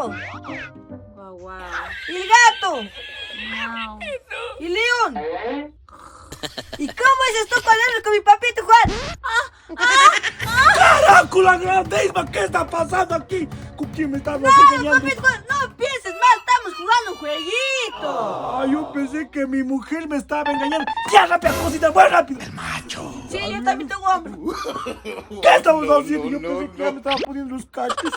perro? Guau, guau. ¿Y el gato? Miau. ¿Y León? ¿Y cómo es esto con él con mi papito Juan? ¡Carajo, la grandísima! ¿Qué está pasando aquí? ¿Con quién me estás No, engañando? papito Juan, no pienses mal, estamos jugando un jueguito. Ay, yo pensé que mi mujer me estaba engañando. ¡Ya, rápido, cosita! ¡Muy rápido! ¡El macho! Sí, yo también tengo hambre. ¿Qué estamos haciendo? Yo pensé que ya me estaba poniendo los cachos.